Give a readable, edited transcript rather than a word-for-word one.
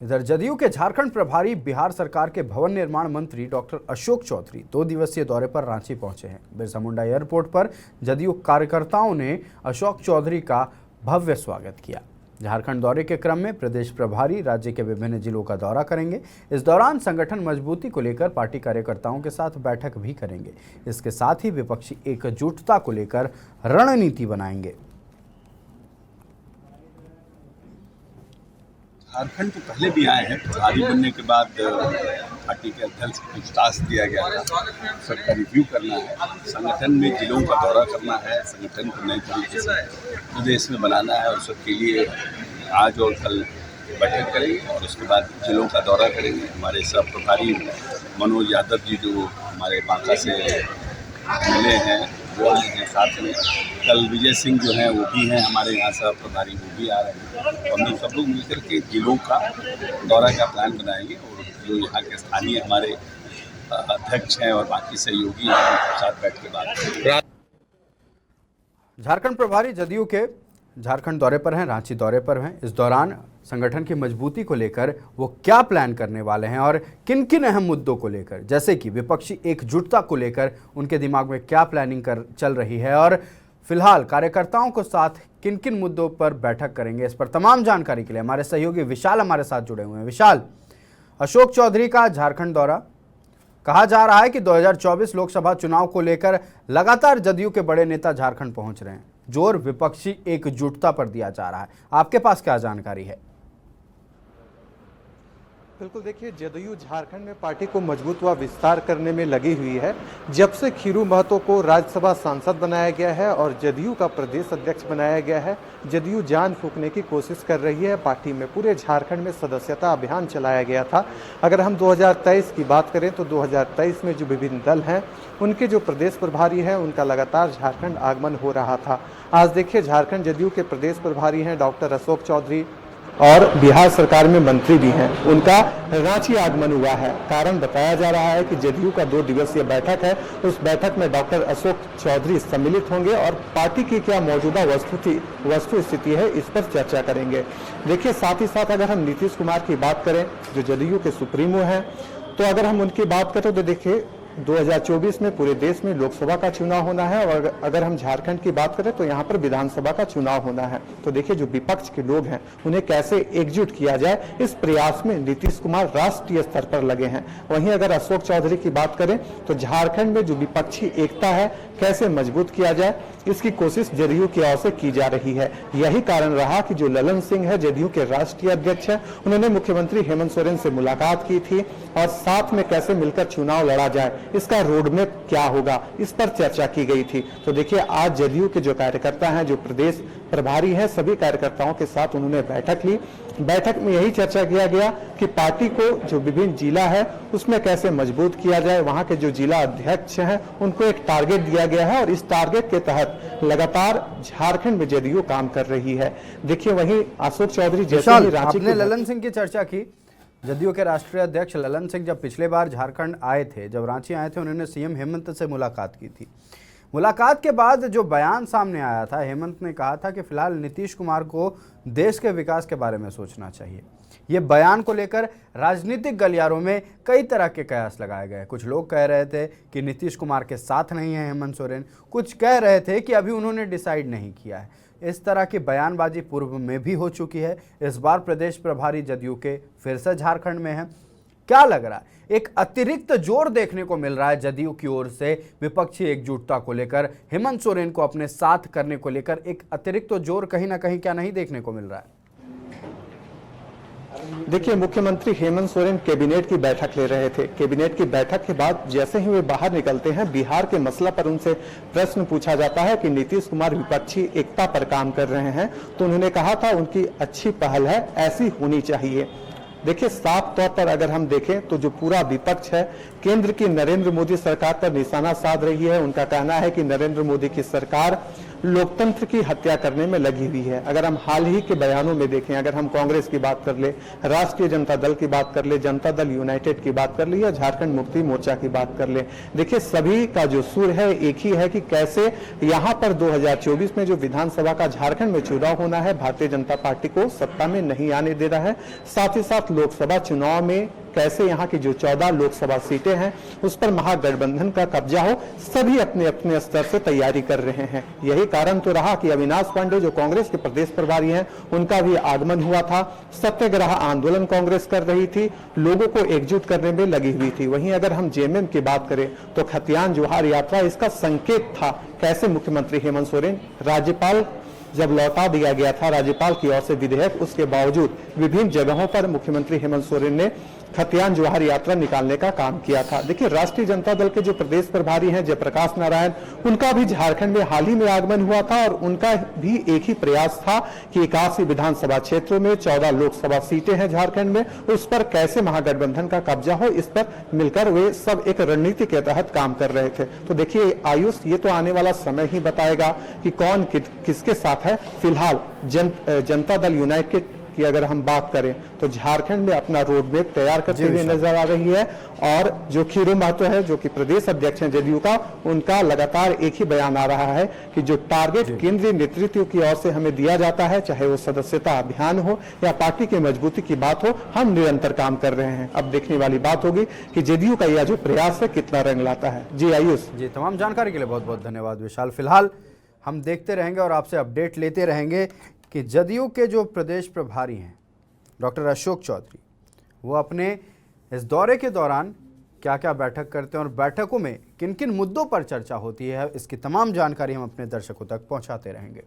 इधर जदयू के झारखंड प्रभारी बिहार सरकार के भवन निर्माण मंत्री डॉक्टर अशोक चौधरी 2 दिवसीय दौरे पर रांची पहुंचे हैं। बिरसा मुंडा एयरपोर्ट पर जदयू कार्यकर्ताओं ने अशोक चौधरी का भव्य स्वागत किया। झारखंड दौरे के क्रम में प्रदेश प्रभारी राज्य के विभिन्न जिलों का दौरा करेंगे। इस दौरान संगठन मजबूती को लेकर पार्टी कार्यकर्ताओं के साथ बैठक भी करेंगे। इसके साथ ही विपक्षी एकजुटता को लेकर रणनीति बनाएंगे। झारखंड तो पहले भी आए हैं। प्रभारी बनने के बाद पार्टी के अध्यक्ष को टास्क दिया गया था, सबका रिव्यू करना है, संगठन में जिलों का दौरा करना है, संगठन को नए तरीके से प्रदेश में बनाना है और उसके लिए आज और कल बैठक करेंगे और उसके बाद जिलों का दौरा करेंगे। हमारे सब प्रभारी मनोज यादव जी जो हमारे बांका से मिले हैं वो हैं, साथ में कल विजय सिंह जो हैं वो भी हैं हमारे यहाँ सब प्रभारी, वो भी आ रहे हैं। हम लोग सब लोग मिलकर के जिलों का दौरा का प्लान बनाएंगे और जो यहाँ के स्थानीय हमारे अध्यक्ष हैं और बाकी सहयोगी हैं उनके साथ बैठ के बात करेंगे। झारखंड प्रभारी जदयू के झारखंड दौरे पर हैं, रांची दौरे पर हैं। इस दौरान संगठन की मजबूती को लेकर वो क्या प्लान करने वाले हैं और किन किन अहम मुद्दों को लेकर, जैसे कि विपक्षी एकजुटता को लेकर उनके दिमाग में क्या प्लानिंग चल रही है और फिलहाल कार्यकर्ताओं के साथ किन किन मुद्दों पर बैठक करेंगे, इस पर तमाम जानकारी के लिए हमारे सहयोगी विशाल हमारे साथ जुड़े हुए हैं। विशाल, अशोक चौधरी का झारखंड दौरा, कहा जा रहा है कि 2024 लोकसभा चुनाव को लेकर लगातार जदयू के बड़े नेता झारखंड पहुंच रहे हैं। जोर विपक्षी एकजुटता पर दिया जा रहा है, आपके पास क्या जानकारी है? बिल्कुल, देखिए, जदयू झारखंड में पार्टी को मजबूत व विस्तार करने में लगी हुई है। जब से खीरू महतो को राज्यसभा सांसद बनाया गया है और जदयू का प्रदेश अध्यक्ष बनाया गया है, जदयू जान फूंकने की कोशिश कर रही है पार्टी में। पूरे झारखंड में सदस्यता अभियान चलाया गया था। अगर हम 2023 की बात करें तो 2023 में जो विभिन्न दल हैं उनके जो प्रदेश प्रभारी हैं उनका लगातार झारखंड आगमन हो रहा था। आज देखिए, झारखंड जदयू के प्रदेश प्रभारी हैं डॉक्टर अशोक चौधरी और बिहार सरकार में मंत्री भी हैं, उनका रांची आगमन हुआ है। कारण बताया जा रहा है कि जदयू का 2 दिवसीय बैठक है। उस बैठक में डॉक्टर अशोक चौधरी सम्मिलित होंगे और पार्टी की क्या मौजूदा वस्तु स्थिति है इस पर चर्चा करेंगे। देखिए, साथ ही साथ अगर हम नीतीश कुमार की बात करें जो जदयू के सुप्रीमो हैं, तो अगर हम उनकी बात करें तो देखिए 2024 में पूरे देश में लोकसभा का चुनाव होना है और अगर हम झारखंड की बात करें तो यहाँ पर विधानसभा का चुनाव होना है। तो देखिए, जो विपक्ष के लोग हैं उन्हें कैसे एकजुट किया जाए, इस प्रयास में नीतीश कुमार राष्ट्रीय स्तर पर लगे हैं। वहीं अगर अशोक चौधरी की बात करें तो झारखंड में जो विपक्षी एकता है कैसे मजबूत किया जाए, इसकी कोशिश जदयू की ओर से की जा रही है। यही कारण रहा कि जो ललन सिंह है जदयू के राष्ट्रीय अध्यक्ष हैं, उन्होंने मुख्यमंत्री हेमंत सोरेन से मुलाकात की थी और साथ में कैसे मिलकर चुनाव लड़ा जाए, इसका रोडमैप क्या होगा, इस पर चर्चा की गई थी। तो देखिए, आज जदयू के जो कार्यकर्ता हैं, जो प्रदेश प्रभारी हैं, सभी कार्यकर्ताओं के साथ उन्होंने बैठक ली। बैठक में यही चर्चा किया गया कि पार्टी को जो विभिन्न जिला है उसमें कैसे मजबूत किया जाए। वहां के जो जिला अध्यक्ष हैं उनको एक टारगेट दिया गया है और इस टारगेट के तहत लगातार झारखंड में जदयू काम कर रही है। देखिए, वहीं अशोक चौधरी जैसे ही रांची आपने ललन सिंह की चर्चा की। जदयू के राष्ट्रीय अध्यक्ष ललन सिंह जब पिछले बार झारखंड आए थे, जब रांची आए थे, उन्होंने सीएम हेमंत से मुलाकात की थी। मुलाकात के बाद जो बयान सामने आया था, हेमंत ने कहा था कि फिलहाल नीतीश कुमार को देश के विकास के बारे में सोचना चाहिए। ये बयान को लेकर राजनीतिक गलियारों में कई तरह के कयास लगाए गए। कुछ लोग कह रहे थे कि नीतीश कुमार के साथ नहीं है हेमंत सोरेन, कुछ कह रहे थे कि अभी उन्होंने डिसाइड नहीं किया है। इस तरह की बयानबाजी पूर्व में भी हो चुकी है। इस बार प्रदेश प्रभारी जदयू के फिर से झारखंड में है। क्या लग रहा है, एक अतिरिक्त जोर देखने को मिल रहा है जदयू की ओर से विपक्षी एकजुटता को लेकर, हेमंत सोरेन को अपने साथ करने को लेकर एक अतिरिक्त जोर कहीं ना कहीं क्या नहीं देखने को मिल रहा है? देखिए, मुख्यमंत्री हेमंत सोरेन कैबिनेट की बैठक ले रहे थे। कैबिनेट की बैठक के बाद जैसे ही वे बाहर निकलते हैं, बिहार के मसला पर उनसे प्रश्न पूछा जाता है कि नीतीश कुमार विपक्षी एकता पर काम कर रहे हैं, तो उन्होंने कहा था उनकी अच्छी पहल है, ऐसी होनी चाहिए। देखिए, साफ तौर पर अगर हम देखें तो जो पूरा विपक्ष है केंद्र की नरेंद्र मोदी सरकार पर निशाना साध रही है। उनका कहना है कि नरेंद्र मोदी की सरकार लोकतंत्र की हत्या करने में लगी हुई है। अगर हम हाल ही के बयानों में देखें, अगर हम कांग्रेस की बात कर ले, राष्ट्रीय जनता दल की बात कर ले, जनता दल यूनाइटेड की बात कर ले या झारखंड मुक्ति मोर्चा की बात कर ले, देखिए सभी का जो सुर है एक ही है कि कैसे यहां पर 2024 में जो विधानसभा का झारखंड में चुनाव होना है, भारतीय जनता पार्टी को सत्ता में नहीं आने दे रहा है। साथ ही साथ लोकसभा चुनाव में कैसे यहाँ की जो 14 लोकसभा सीटें हैं उस पर महागठबंधन का कब्जा हो, सभी अपने अपने स्तर से तैयारी कर रहे हैं। यही कारण तो रहा कि अविनाश पांडे जो कांग्रेस के प्रदेश प्रभारी हैं, उनका भी आगमन हुआ था। सत्याग्रह आंदोलन कांग्रेस कर रही थी, लोगों को एकजुट करने में लगी हुई थी। वहीं अगर हम जेएमएम की बात करें तो खतियान जोहार यात्रा इसका संकेत था। कैसे मुख्यमंत्री हेमंत सोरेन, राज्यपाल जब लौटा दिया गया था राज्यपाल की ओर से विधेयक, उसके बावजूद विभिन्न जगहों पर मुख्यमंत्री हेमंत सोरेन ने खतियान जोहार यात्रा निकालने का काम किया था। देखिए राष्ट्रीय जनता दल के जो प्रदेश प्रभारी हैं जयप्रकाश नारायण, उनका भी झारखंड में हाल ही में आगमन हुआ था और उनका भी एक ही प्रयास था कि 81 विधानसभा क्षेत्रों में 14 लोकसभा सीटें हैं झारखंड में, उस पर कैसे महागठबंधन का कब्जा हो, इस पर मिलकर वे सब एक रणनीति के तहत काम कर रहे थे। तो देखिए आयुष, ये तो आने वाला समय ही बताएगा कि कौन किसके साथ है। फिलहाल जनता दल यूनाइटेड की अगर हम बात करें तो झारखंड में अपना रोड मैप तैयार करते हुए नजर आ रही है और जो खीरू महतो है जो कि प्रदेश अध्यक्ष हैं जदयू का, उनका लगातार एक ही बयान आ रहा है कि जो टारगेट केंद्रीय नेतृत्व की ओर से हमें दिया जाता है, चाहे वो सदस्यता अभियान हो या पार्टी की मजबूती की बात हो, हम निरंतर काम कर रहे हैं। अब देखने वाली बात होगी कि जदयू का यह जो प्रयास है कितना रंग लाता है। जी आयुष जी, तमाम जानकारी के लिए बहुत बहुत धन्यवाद विशाल। फिलहाल हम देखते रहेंगे और आपसे अपडेट लेते रहेंगे कि जदयू के जो प्रदेश प्रभारी हैं डॉक्टर अशोक चौधरी, वो अपने इस दौरे के दौरान क्या क्या बैठक करते हैं और बैठकों में किन किन मुद्दों पर चर्चा होती है, इसकी तमाम जानकारी हम अपने दर्शकों तक पहुंचाते रहेंगे।